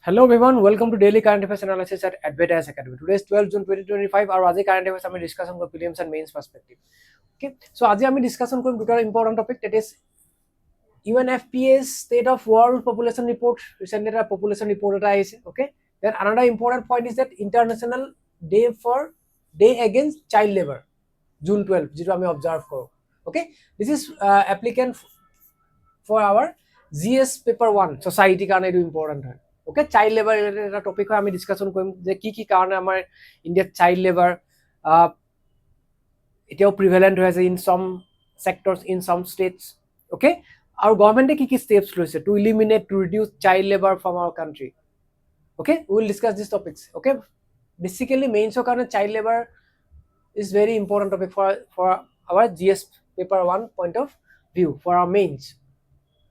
Hello everyone, welcome to Daily Current Affairs Analysis at Advait IAS Academy. Today is 12 June 2025 and today current affairs we discussion on prelims and mains perspective. Okay, so today we discussion on two important topic, that is UNFPA's State of World Population Report. Recently a population report okay. Then another important point is that International Day Against Child Labor, June 12, which we observe. Okay, this is applicant for our GS paper 1 society karone edu important hoy. Okay, child labor এটা topic হয়, আমি discussion কৰিম যে কি কাৰণে আমাৰ ইন্ডিয়াত child labour এতিয়াও prevalent হৈ আছে in some sectors in some states. Okay, আৰু গভৰ্নমেণ্টে কি ষ্টেপস লৈছে to eliminate to reduce child labour from our country. Okay, we will discuss this topics. Okay, basically মেইনছৰ কাৰণে child labour is very important topic for our GS paper 1 point of view for our mains.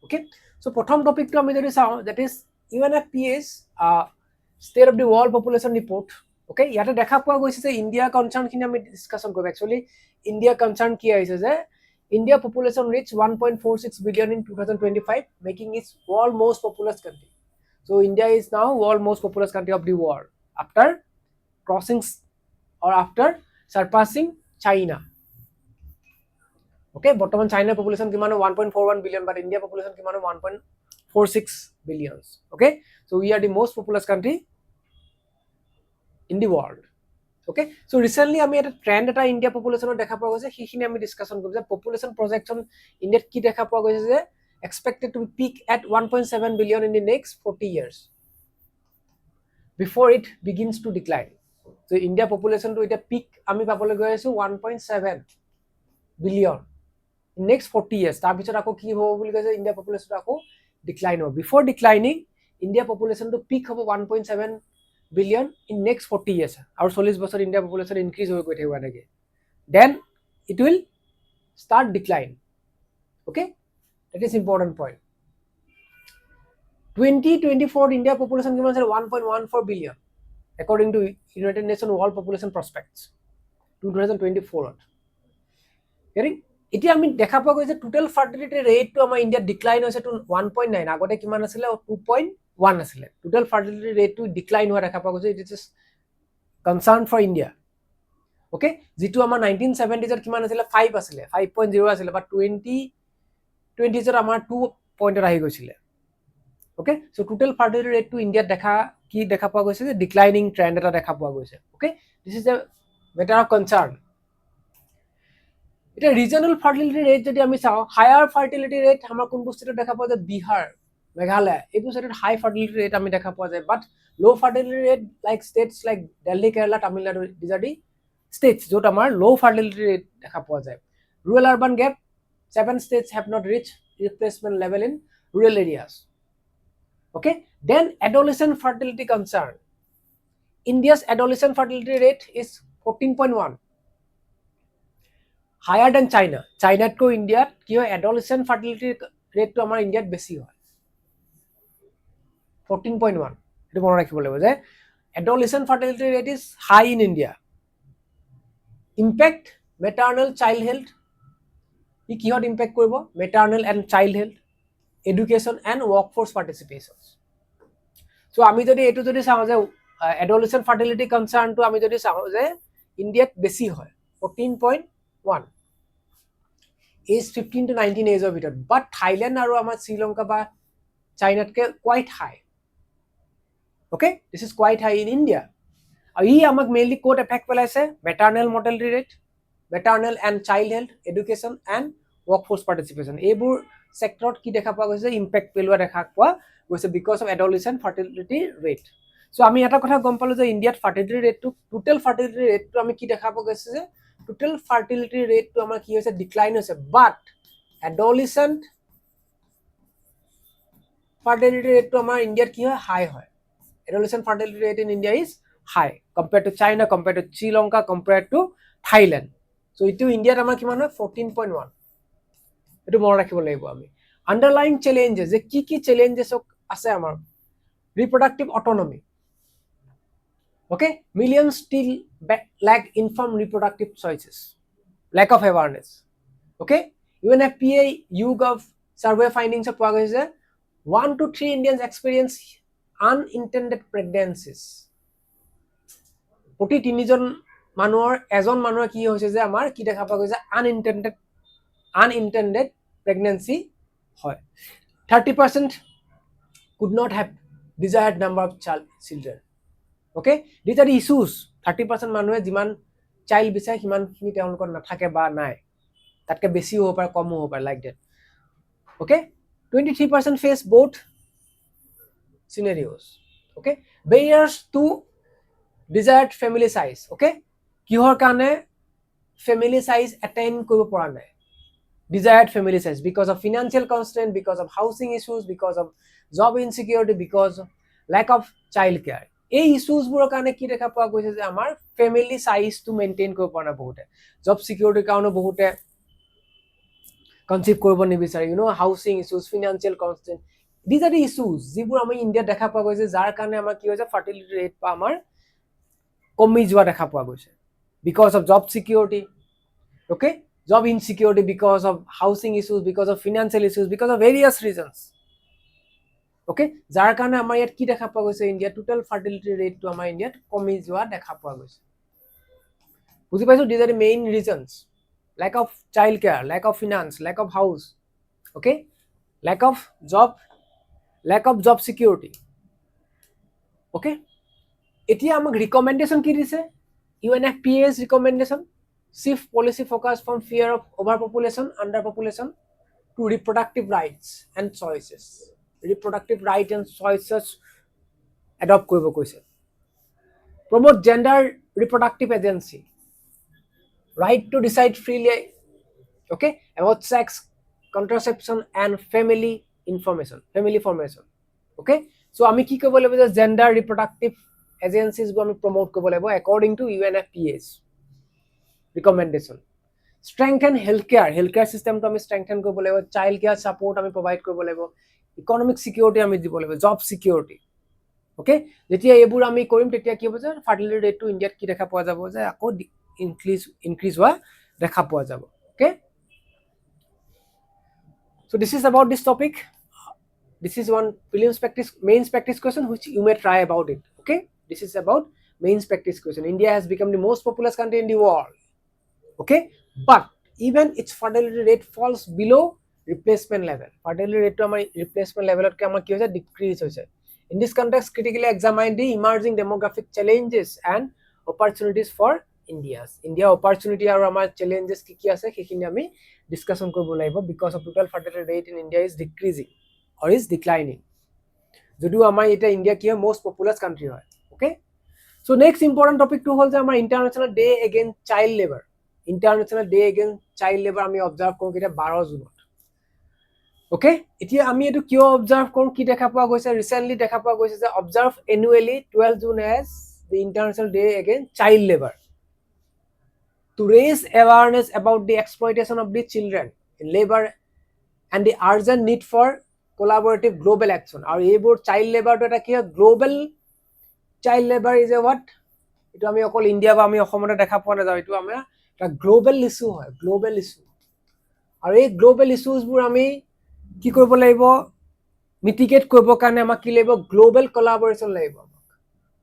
Okay, so প্ৰথম টপিকটো আমি যদি চাওঁ, that is UNFPA's State of the World Population Report. Okay, ইয়াতে দেখা পোৱা গৈছে যে ইণ্ডিয়া কনচাৰ্ন খিনি আমি ডিসকাশন কৰিম. একচুয়ালি ইণ্ডিয়া কনচাৰ্ন কি আহিছে যে India population reached 1.46 billion in 2025, making it world most populous country. So India is now world most populous country of the world after crossing or after surpassing China. Okay, বৰ্তমান চাইনাৰ population কিমান 1.41 billion, but India population কিমান 1.46 billions. Okay, so we are the most populous country in the world. Okay, so recently আমি এটা trend এটা India পপুলেশনৰ দেখা পোৱা গৈছে, সেইখিনি আমি ডিসকাশন কৰিম যে পপুলেশন প্ৰজেকশন ইন্ডিয়াত কি দেখা পোৱা গৈছে যে expected to peak at 1.7 billion in the next 40 years before it begins to decline. So India population to এটা peak আমি পাবলৈ গৈ আছো 1.7 billion in next 40 years. তাৰ পিছত আকৌ কি হ'ব বুলি কৈছে, ইন্ডিয়া পপুলেশন আকৌ ডিক্লাইন হ'ব. Before declining India population to peak হ'ব 1.7 billion in next 40 years. আৰু 40 বছৰ ইন্ডিয়া পপুলেশন ইনক্ৰিজ হৈ গৈ থাকিব এনেকৈ, then it will start decline. Okay, that is important point. 2024 India population কিমান আছিল 1.14 billion according to United Nations World Population Prospects 2024. হেৰি এতিয়া আমি দেখা পোৱা গৈছে টোটাল ফাৰ্টিলিটি ৰেটটো আমাৰ ইণ্ডিয়াত ডিক্লাইন হৈছে টু 1.9, আগতে কিমান আছিলে 2.1 আছিলে. টোটাল ফাৰ্টিলিটি ৰেটটো ডিক্লাইন হোৱা দেখা পোৱা গৈছে. It is concern for India. Okay, যিটো আমাৰ 1970s কিমান আছিলে 5 আছিলে, 5.0 আছিলে, বাট 2020s আমাৰ 2 পইণ্টত আহি গৈছিলে. ওকে, সো টোটাল ফাৰ্টিলিটি ৰেটটো ইণ্ডিয়াত দেখা পোৱা গৈছে যে ডিক্লাইনিং ট্ৰেন্ড এটা দেখা পোৱা গৈছে. Okay, this is a matter of concern. এটা ৰিজনাল ফাৰ্টিলিটি ৰেট যদি আমি চাওঁ, হায়াৰ ফাৰ্টিলিটি ৰেট আমাৰ কোনবোৰ ষ্টেটত দেখা পোৱা যায়, বিহাৰ, মেঘালয়, এইবোৰ ষ্টেটত হাই ফাৰ্টিলিটি ৰেট আমি দেখা পোৱা যায়, but low fertility rate like states like Delhi, Kerala, Tamil Nadu, these are the states য'ত আমাৰ লো ফাৰ্টিলিটি ৰেট দেখা পোৱা যায়. Rural urban gap, 7 states have not reached replacement level in rural areas. Okay, then adolescent fertility concern. India's adolescent fertility rate is 14.1, higher than China. China to India কি হয় adolescent fertility rate to আমাৰ ইণ্ডিয়াত বেছি হয় 14.1. এটো মনত ৰাখিব লাগিব যে adolescent fertility rate is high in India. Impact maternal child health, ই কিহত ইম্পেক্ট কৰিব, maternal and child health, education and workforce participation. So আমি যদি এটো যদি চাওঁ যে adolescent fertility concern to আমি যদি চাওঁ যে ইণ্ডিয়াত বেছি হয় 14.1, is 15 to 19 years of it, but Thailand আৰু আমাৰ শ্ৰীলংকা বা চাইনাতকে quite high. Okay, this is quite high in India. আৰু ই আমাক মেইনলি ক'ত এফেক্ট পেলাইছে, maternal mortality rate, maternal and child health, education and workforce participation, এইবোৰ সেক্টৰত কি দেখা পোৱা গৈছে, ইম্পেক্ট পেলোৱা দেখা পোৱা গৈছে because of adolescent fertility rate. So আমি এটা কথা গম পালো যে ইণ্ডিয়াত ফাৰ্টিলিটি ৰেটটো, টোটাল ফাৰ্টিলিটি ৰেটটো আমি কি দেখা পোৱা গৈছে যে টোটাল ফাৰ্টিলিটি ৰেটটো আমাৰ কি হৈছে, ডিক্লাইন হৈছে, বাট এডোলেসেন্ট ফাৰ্টিলিটি ৰেটটো আমাৰ ইণ্ডিয়াত কি হয়, হাই হয়. Adolescent fertility rate in India is high compared to China, compared to Sri Lanka, compared to Thailand. So ইটো ইণ্ডিয়াত আমাৰ কিমান হয় 14.1. এটো মনত ৰাখিব লাগিব আমি. আন্ডাৰলাইং চ্যালেঞ্জেস, যে কি চ্যালেঞ্জেস আছে আমাৰ, reproductive autonomy. Okay, millions still lack informed reproductive choices, lack of awareness. Okay, UNFPA YouGov survey findings of 1 to 3 Indians experience unintended pregnancies. প্ৰতি 3জন মানুহৰ এজন মানুহৰ কি হৈছে যে আমাৰ কি দেখা পোৱা গৈছে unintended pregnancy হয়. 30% could not have desired number of children. Okay, these are the issues. 30% মানুহে যিমান চাইল্ড বিচাৰে সিমানখিনি তেওঁলোকৰ নাথাকে বা নাই, তাতকে বেছি হ'ব পাৰে কম হ'ব পাৰে, like that. Okay, 23% face both scenarios. Okay, barriers to desired family size. Okay, কিহৰ কাৰণে family size attain কৰিব পৰা নাই, desired family size, because of financial constraint, because of housing issues, because of job insecurity, because of lack of child care. এই ইস্যুজবোৰৰ কাৰণে কি দেখা পোৱা গৈছে যে আমাৰ ফেমিলি সাইজটো মেইনটেইন কৰিব পৰা নাই বহুতে, জব সিকিউৰিটিৰ কাৰণে বহুতে কনসিভ কৰিব নিবিচাৰে, housing issues, financial constraint, these are the issues যিবোৰ আমি ইণ্ডিয়াত দেখা পোৱা গৈছে, যাৰ কাৰণে আমাৰ কি হৈছে ফাৰ্টিলিটি ৰেট বা আমাৰ কমি যোৱা দেখা পোৱা গৈছে, because of job security, okay, job insecurity, because of housing issues, because of financial issues, because of various reasons. Okay, যাৰ কাৰণে আমাৰ ইয়াত কি দেখা পোৱা গৈছে, ইণ্ডিয়া টোটাল ফাৰ্টিলিটি ৰেটটো আমাৰ ইণ্ডিয়াত কমি যোৱা দেখা পোৱা গৈছে। বুজি পাইছো, these are the main reasons: lack of child care, lack of finance, lack of house, okay, lack of job security. Okay, এতিয়া আমাক ৰিকমেন্ডেশন কি দিছে, UNFPA's recommendation: shift policy focus from fear of overpopulation, underpopulation to reproductive rights and choices. Reproductive right and choices adopt কৰিব কৈছে। Promote gender reproductive agency, right to decide freely, okay, about sex, contraception and family formation. Okay, so আমি কি কৰিব লাগিব যে gender reproductive agencies বোৰ আমি promote কৰিব লাগিব according to UNFPA's recommendation. Strengthen healthcare system to আমি strengthen কৰিব লাগিব, child care support আমি provide কৰিব লাগিব, economic security আমি দিব লাগিব, job security. Okay, যেতিয়া এইবোৰ আমি কৰিম তেতিয়া কি হ'ব যে ফাৰ্টিলিটি ৰেটটো ইণ্ডিয়াত কি দেখা পোৱা যাব যে আকৌ ইনক্ৰিজ হোৱা দেখা পোৱা যাব। Okay, so this is about this topic. This is one mains practice question which you may try about it. Okay, this is about mains practice question. India has become the most populous country in the world. Okay, but even its fertility rate falls below replacement level. Fertility rate to amar replacement level at amar ki hoise decrease hoise. In this context, critically examine the emerging demographic challenges and opportunities for India opportunity aru amar challenges ki ase hekhini ami discussion koribo laibo, because of total fertility rate in India is decreasing or is declining, jodio amar eta India ki most populous country hoy. Okay, so next important topic to hol je amar international day against child labor. International day against child labor আমি observe কৰো কিটা 12 জুনত। Okay, এতিয়া আমি এটো কিয় observe কৰো, কি দেখা পোৱা গৈছে, ৰিসেন্টলি দেখা পোৱা গৈছে যে observe annually 12 June as the International Day Against Child Labor to raise awareness about the exploitation of the children in labor and the urgent need for collaborative global action. আৰু এইবোৰ child labor টো এটা কি global child labor is a what, এটো আমি অকল India বা আমি অসমতে দেখা পোৱা নাযায়, এটো আমাৰ এটা গ্লোবাল ইস্যু হয়, গ্লোবাল ইস্যু। আৰু এই গ্লোবাল ইস্যুজবোৰ আমি কি কৰিব লাগিব, মিটিগেট কৰিব কাৰণে আমাক কি লাগিব, গ্লোবাল কোলাবোৰেচন লাগিব আমাক।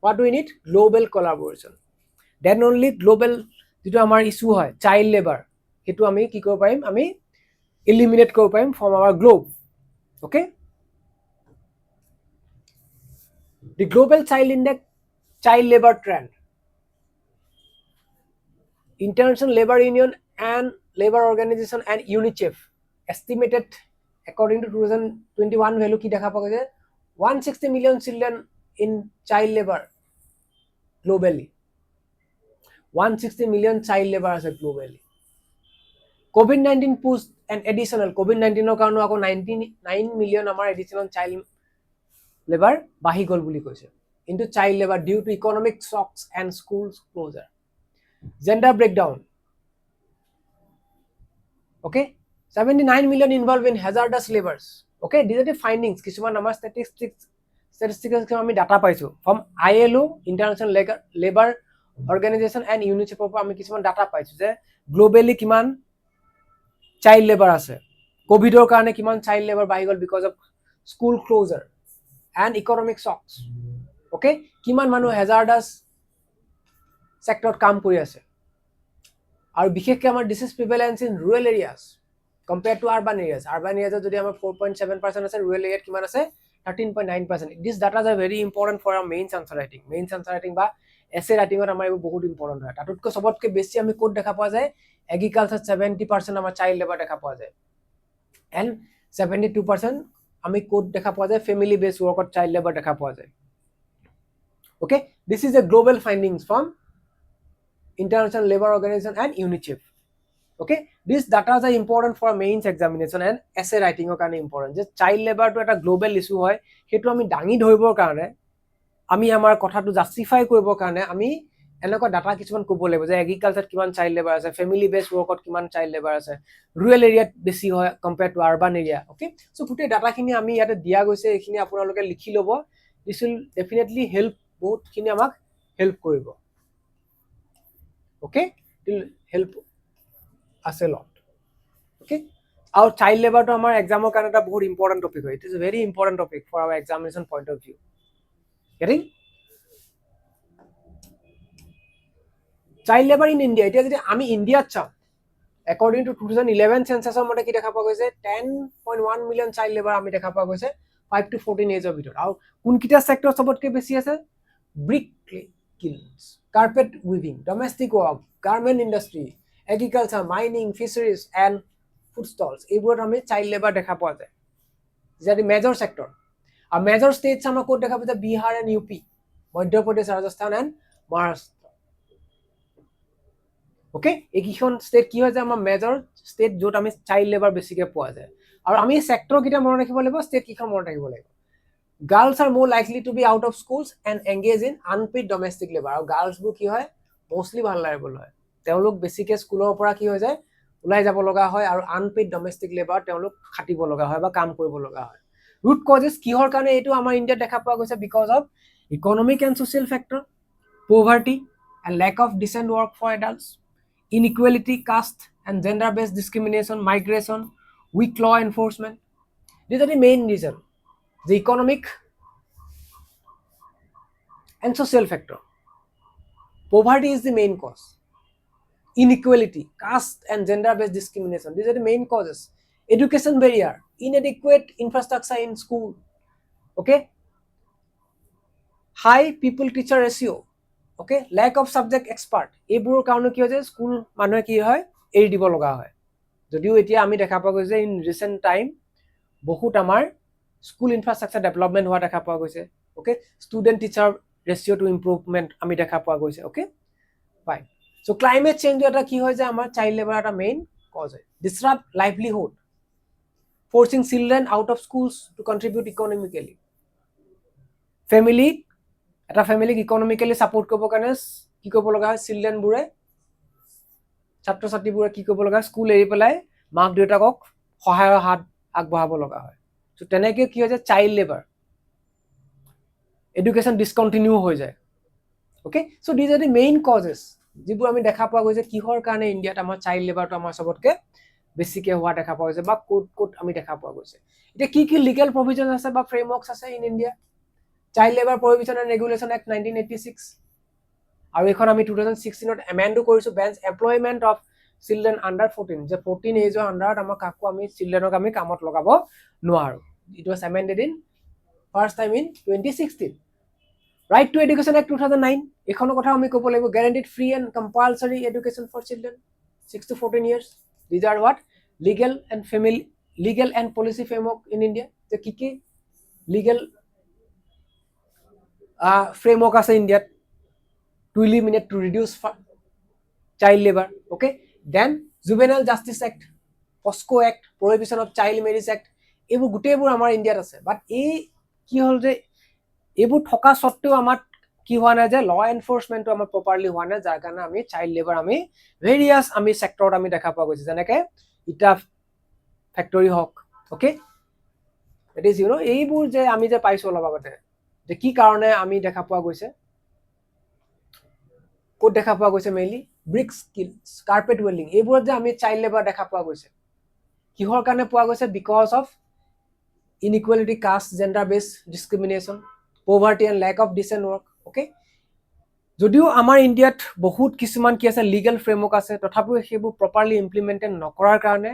What do we need? Global collaboration. Then only global যেটো আমাৰ ইস্যু হয় চাইল্ড লেবাৰ, হেতু আমি কি কৰিব পাৰিম, আমি এলিমিনেট কৰিব পাৰিম from our globe. Okay, the global child labor trend. International Labor Union and Labor Organization and UNICEF estimated according to 2021 value ki dekha paga je 160 million children in child labor globally. 160 million child labor ase globally. COVID-19 pushed an additional COVID-19 er karone ako 99 million amar additional child labor bahi gol buli koise into child labor due to economic shocks and schools closure. Gender breakdown. Okay, 79 million involved in hazardous labors. Okay, these are the findings. Kishuman amar statistics ami data paisu from ILO, International Labor Organization and UNICEF ami kishuman data paisu je globally kiman child labor ase, covid or karone kiman child labor bahi gol because of school closure and economic shocks. Okay, কিমান মানুহ hazardous sector কাম কৰি আছে আৰু বিশেষকৈ আমাৰ disease prevalence in rural areas compared to urban areas. Urban areas যদি আমাৰ 4.7% আছে, rural area কিমান আছে 13.9%. These data are very important for our mains answer writing. Mains answer writing বা essay writing আমাৰ এইবোৰ বহুত ইম্পৰ্টেন্ট হয়। তাতকৈ সবতকৈ বেছি আমি কোড দেখা পোৱা যায় এগ্ৰিকালচাৰ 70% আমাৰ চাইল্ড লেবাৰ দেখা পোৱা যায় and 72% আমি কোড দেখা পোৱা যায় ফেমিলি বেস ওয়াৰ্কত চাইল্ড লেবাৰ দেখা পোৱা যায়। Okay, this is a global findings from International Labour Organization and UNICEF. Okay, these data are important for mains examination and essay writing or কাৰণে important. যে child labour টো এটা global issue হয়, হেতু আমি দাঙি ধৰিবৰ কাৰণে আমি আমাৰ কথাটো জাস্টিফাই কৰিবৰ কাৰণে আমি এনেকুৱা ডাটা কিছুমান ক'ব লাগিব যে এগ্ৰিকালচাৰত কিমান চাইল্ড লেবাৰ আছে, ফেমিলি বেস ওয়াৰ্কত কিমান চাইল্ড লেবাৰ আছে, ৰুৰেল এৰিয়াত বেছি হয় compare to urban area. Okay, so গোটেই ডাটাখিনি আমি ইয়াতে দিয়া গৈছে, এইখিনি আপোনালোকে লিখি ল'ব। দিছ উইল ডেফিনেটলি হেল্প, বহুতখিনি আমাক হেল্প কৰিব। Okay, it will help us a lot. Okay, আৰু চাইল্ড লেবাৰটো আমাৰ এক্সামৰ কাৰণে এটা বহুত ইম্পৰ্টেণ্ট টপিক হয়। It is a very important topic for our examination point of view. Getting? Child labour in India, এতিয়া যদি আমি ইণ্ডিয়াত চাওঁ, according to 2011 সেন্সাসৰ মতে কি দেখা পোৱা গৈছে 10.1 মিলিয়ন চাইল্ড লেবাৰ আমি দেখা পোৱা গৈছে 5 to 14 এজৰ ভিতৰত। আৰু কোনকিটা সেক্টৰ সবতকৈ বেছি আছে? Brick kilns, carpet weaving, domestic work, garment industry, agriculture, mining, fisheries and food stalls, এইবোৰত আমি চাইল্ড লেবাৰ দেখা পোৱা যায়। যেনে মেজৰ সেক্টৰ। আৰু মেজৰ ষ্টেটছ আমাৰ ক'ত দেখা পোৱা যায়? Bihar and UP, Madhya Pradesh, Rajasthan and Maharashtra. Okay, এইকেইখন ষ্টেট কি হয় যে আমাৰ মেজৰ ষ্টেট য'ত আমি চাইল্ড লেবাৰ বেছিকৈ পোৱা যায়। আৰু আমি সেক্টৰ কেইটা মনত ৰাখিব লাগিব, ষ্টেট কেইখন মনত ৰাখিব লাগিব। গাৰ্লছ আৰ মোৰ likely to be out of schools and engage in unpaid domestic labour. আৰু গাৰ্লছবোৰ কি হয়? মষ্টলি ভালনাৰেবল হয়। তেওঁলোক বেছিকৈ স্কুলৰ পৰা কি হৈ যায়? ওলাই যাব লগা হয়, আৰু আনপেইড ডমেষ্টিক লেবাৰ তেওঁলোক খাটিব লগা হয় বা কাম কৰিব লগা হয়। ৰুট কজেছ কিহৰ কাৰণে এইটো আমাৰ ইণ্ডিয়াত দেখা পোৱা গৈছে? Because of economic and social factor, poverty and lack of decent work for adults, inequality, caste and gender-based discrimination, migration, weak law enforcement. These are the main reason. The economic and social factor. Poverty is the main cause. Inequality, caste and gender-based discrimination. These are the main causes. Education barrier, inadequate infrastructure in school. Okay? High people-teacher ratio. Okay, lake of subject expert, এইবোৰৰ কাৰণে কি হয় যে school মানুহে কি হয় এৰি দিব লগা হয়। যদিও এতিয়া আমি দেখা পোৱা গৈছে ইন ৰিচেণ্ট টাইম বহুত আমাৰ স্কুল ইনফ্ৰাষ্ট্ৰাকচাৰ ডেভেলপমেণ্ট হোৱা দেখা পোৱা গৈছে। ওকে, ষ্টুডেণ্ট টিচাৰ ৰেচিঅ'টো ইম্প্ৰুভমেণ্ট আমি দেখা পোৱা গৈছে। Okay, fine. চ' ক্লাইমেট চেঞ্জটো এটা কি হয় যে আমাৰ চাইল্ড লেবাৰ এটা মেইন কজ হয়। Disrupt livelihood, forcing children out of schools to contribute economically. এটা ফেমিলিক ইকনমিকেলি ছাপোৰ্ট কৰিবৰ কাৰণে কি কৰিব লগা হয়? চিলড্ৰেনবোৰে, ছাত্ৰ ছাত্ৰীবোৰে কি কৰিব লগা হয়? স্কুল এৰি পেলাই মাক দেউতাকক সহায়ৰ হাত আগবঢ়াব লগা হয়। চ' তেনেকৈ কি হয় যে চাইল্ড লেবাৰ, এডুকেশ্যন ডিছকণ্টিনিউ হৈ যায়। Okay, so' these are the main causes যিবোৰ আমি দেখা পোৱা গৈছে কিহৰ কাৰণে ইণ্ডিয়াত আমাৰ চাইল্ড লেবাৰটো আমাৰ চবতকৈ বেছিকৈ হোৱা দেখা পোৱা গৈছে বা ক'ত ক'ত আমি দেখা পোৱা গৈছে। এতিয়া কি কি লিগেল প্ৰভিজন আছে বা ফ্ৰেমৱৰ্কছ আছে in India? Child labour prohibition and regulation act 1986, আৰু এইখন আমি 2016ত এমেণ্ডো কৰিছোঁ। Bench employment of children under 14, যে 14 এজৰ আণ্ডাৰত আমাৰ কাকো আমি চিলড্ৰেনক আমি কামত লগাব নোৱাৰোঁ। It was amended in first time in 2016। Right to education act 2009, এইখনৰ কথা আমি ক'ব লাগিব। Guaranteed free and compulsory education for children 6 to 14 years. These are what? Legal and policy framework in India. যে কি কি লিগেল framework আছে ইণ্ডিয়াত to eliminate, to reduce child labor. Okay, then juvenile justice act, POSCO act, prohibition of child marriage act, এইবোৰ গোটেইবোৰ আমাৰ ইণ্ডিয়াত আছে। বাট এই কি হ'ল যে এইবোৰ থকা সত্ত্বেও আমাৰ কি হোৱা নাই যে ল এনফৰ্চমেণ্টটো আমাৰ প্ৰপাৰলি হোৱা নাই, যাৰ কাৰণে আমি চাইল্ড লেবাৰ আমি ভেৰিয়াছ আমি ছেক্টৰত আমি দেখা পোৱা গৈছে, যেনেকৈ ইটা ফেক্টৰী হওক। অ'কে, ইট ইজ এইবোৰ যে আমি যে পাইছোঁ অলপ আগতে যে কি কাৰণে আমি দেখা পোৱা গৈছে, ক'ত দেখা পোৱা গৈছে? Mainly bricks kills, carpet welding, এইবোৰত যে আমি চাইল্ড লেবাৰ দেখা পোৱা গৈছে। কিহৰ কাৰণে পোৱা গৈছে? Because of inequality, caste, gender based discrimination, poverty and lack of decent work. Okay, যদিও আমাৰ ইণ্ডিয়াত বহুত কিছুমান কি আছে লিগেল ফ্ৰেমৱৰ্ক আছে, তথাপিও সেইবোৰ প্ৰপাৰলি ইমপ্লিমেণ্টেড নকৰাৰ কাৰণে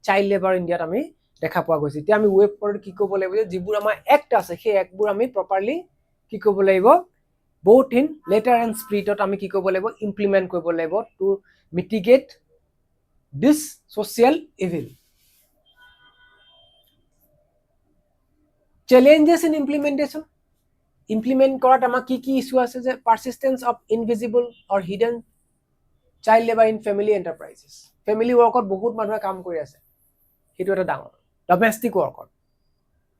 চাইল্ড লেবাৰ ইণ্ডিয়াত আমি দেখা পোৱা গৈছে। এতিয়া আমি ৱেব ফৰত কি কৰিব লাগিব যে যিবোৰ আমাৰ এক্ট আছে সেই এক্টবোৰ আমি প্ৰপাৰলি কি কৰিব লাগিব, both in letter and spiritত আমি কি কৰিব লাগিব, ইমপ্লিমেণ্ট কৰিব লাগিব to mitigate this social evil. Challenges in implementation. Implement কৰাত আমাৰ কি কি ইছ্যু আছে যে persistence of invisible or hidden child labour in family enterprises. Family ৱৰ্কত বহুত মানুহে কাম কৰি আছে, সেইটো এটা ডাঙৰ। ডমেষ্টিক ৱৰ্কত,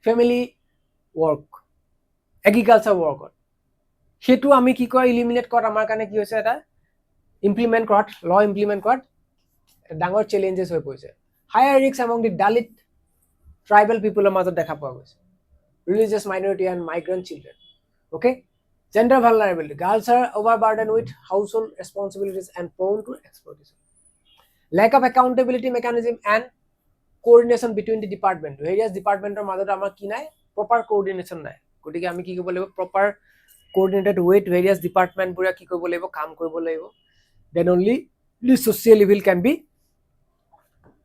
ফেমিলি ৱৰ্ক, এগ্ৰিকালচাৰ ৱৰ্কত, সেইটো আমি কি কয় ইলিমিনেট কৰাত আমাৰ কাৰণে কি হৈছে, এটা ইমপ্লিমেণ্ট কৰাত, ল ইমপ্লিমেণ্ট কৰাত ডাঙৰ চেলেঞ্জেছ হৈ পৰিছে। হায়াৰ ৰিস্ক এমং দি দালিত ট্ৰাইবেল পিপুলৰ মাজত দেখা পোৱা গৈছে, religious minority and migrant children. Okay, gender vulnerability. Girls are overburdened with household responsibilities and prone to exploitation. Lack of accountability mechanism and coordination between the department. Various departmentor মাজত আমাৰ কি নাই, proper coordination নাই। গতিকে আমি কি কৰিব লাগিব, proper coordinated with various department বোৰে কি কৰিব লাগিব, কাম কৰিব লাগিব। Then only the social evil can be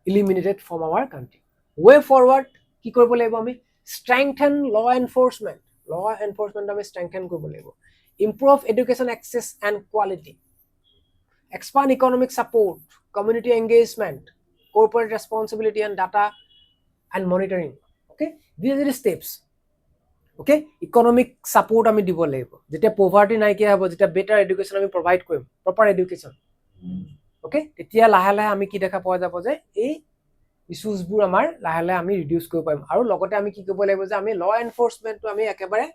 eliminated from our country. Way forward কি কৰিব লাগিব আমি, strengthen law enforcement. Law enforcement আমি strengthen কৰিব লাগিব। Improve education access and quality. Expand economic support, community engagement, corporate responsibility and data and monitoring. Okay, these are the steps. Okay, economic support আমি দিব লাগিব, যেতিয়া poverty নাইকিয়া হ'ব, যেতিয়া better education আমি provide কৰিম, proper education. Okay, তেতিয়া লাহে লাহে আমি কি দেখা পোৱা যাব যে এই ইছ্যুজবোৰ আমাৰ লাহে লাহে আমি ৰিডিউচ কৰিব পাৰিম। আৰু লগতে আমি কি কৰিব লাগিব যে আমি ল এনফৰ্চমেণ্টটো আমি একেবাৰে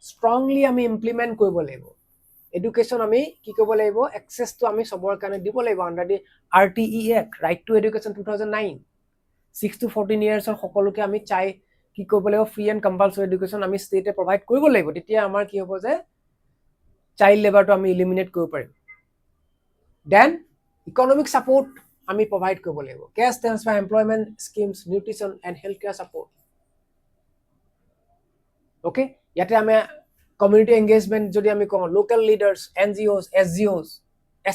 ষ্ট্ৰংলি আমি ইমপ্লিমেণ্ট কৰিব লাগিব। এডুকেশ্যন আমি কি কৰিব লাগিব, এক্সেছটো আমি চবৰ কাৰণে দিব লাগিব under the RTE act, right to education 2009। 6 to 14 ইয়াৰ্ছৰ সকলোকে আমি কি কৰিব লাগিব, ফ্ৰী এণ্ড কম্পালচৰি এডুকেশ্যন আমি ষ্টেটে প্ৰভাইড কৰিব লাগিব। তেতিয়া আমাৰ কি হ'ব যে চাইল্ড লেবাৰটো আমি ইলিমিনেট কৰিব পাৰিম। দেন ইকনমিক ছাপোৰ্ট আমি প্ৰভাইড কৰিব লাগিব, cash transfer, employment schemes, nutrition and health care support. Okay, ইয়াতে আমি কমিউনিটি এংগেজমেণ্ট যদি আমি কওঁ, local leaders, NGOs, SGOs,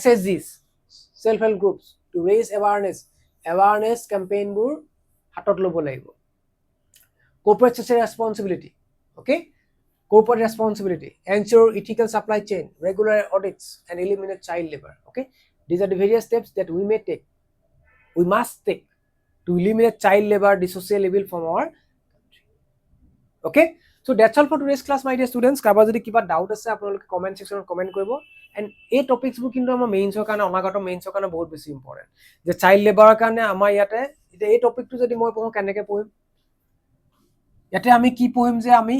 SSGs, self help groups to raise awareness কেম্পেইনবোৰ হাতত ল'ব লাগিব। Corporate social responsibility, okay, corporate responsibility, ensure ethical supply chain, regular audits and eliminate child labor. Okay, these are the various steps that we must take to eliminate child labor, the social evil from our country. Okay, so that's all for today's class, my dear students. কাৰোবাৰ যদি কিবা doubt আছে আপোনালোকে comment সেকশনত comment কৰিব। And এই টপিকছবোৰ কিন্তু আমাৰ মেইনছৰ কাৰণে, অনাগত মেইনছৰ কাৰণে বহুত বেছি ইম্পৰ্টেণ্ট। যে চাইল্ড লেবাৰৰ কাৰণে আমাৰ ইয়াতে এতিয়া এই টপিকটো যদি মই পঢ়োঁ কেনেকৈ পঢ়িম, ইয়াতে আমি কি পঢ়িম যে আমি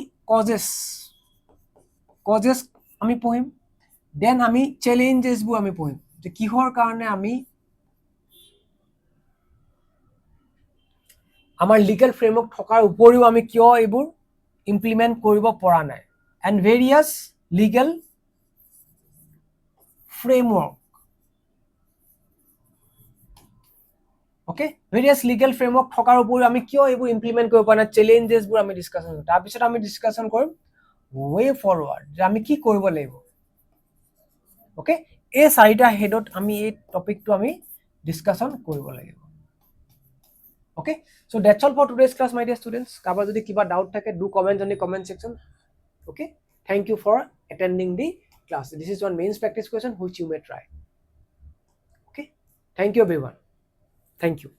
কজেছ আমি পঢ়িম। দেন আমি চেলেঞ্জেছবোৰ আমি পঢ়িম, যে কিহৰ কাৰণে আমি আমাৰ লিগেল ফ্ৰেমৱৰ্ক থকাৰ উপৰিও আমি কিয় এইবোৰ ইমপ্লিমেণ্ট কৰিব পৰা নাই। And various legal framework, okay, various legal framework থকাৰ উপৰিও আমি কিয় এইবোৰ ইমপ্লিমেণ্ট কৰিব পৰা নাই, চেলেঞ্জেছবোৰ আমি ডিছকাশ্যন কৰিম। তাৰপিছত আমি ডিছকাশ্যন কৰিম ৱে ফৰৱাৰ্ড, যে আমি কি কৰিব লাগিব। অ'কে, এই 4টা হেডত আমি এই টপিকটো আমি ডিছকাশ্যন কৰিব লাগিব। Okay, so that's all for today's class, my dear students. কাৰোবাৰ যদি কিবা ডাউট থাকে, do comment on the comment section. Okay, thank you for attending the class. This is one mains practice question which you may try. Okay, thank you everyone. Thank you.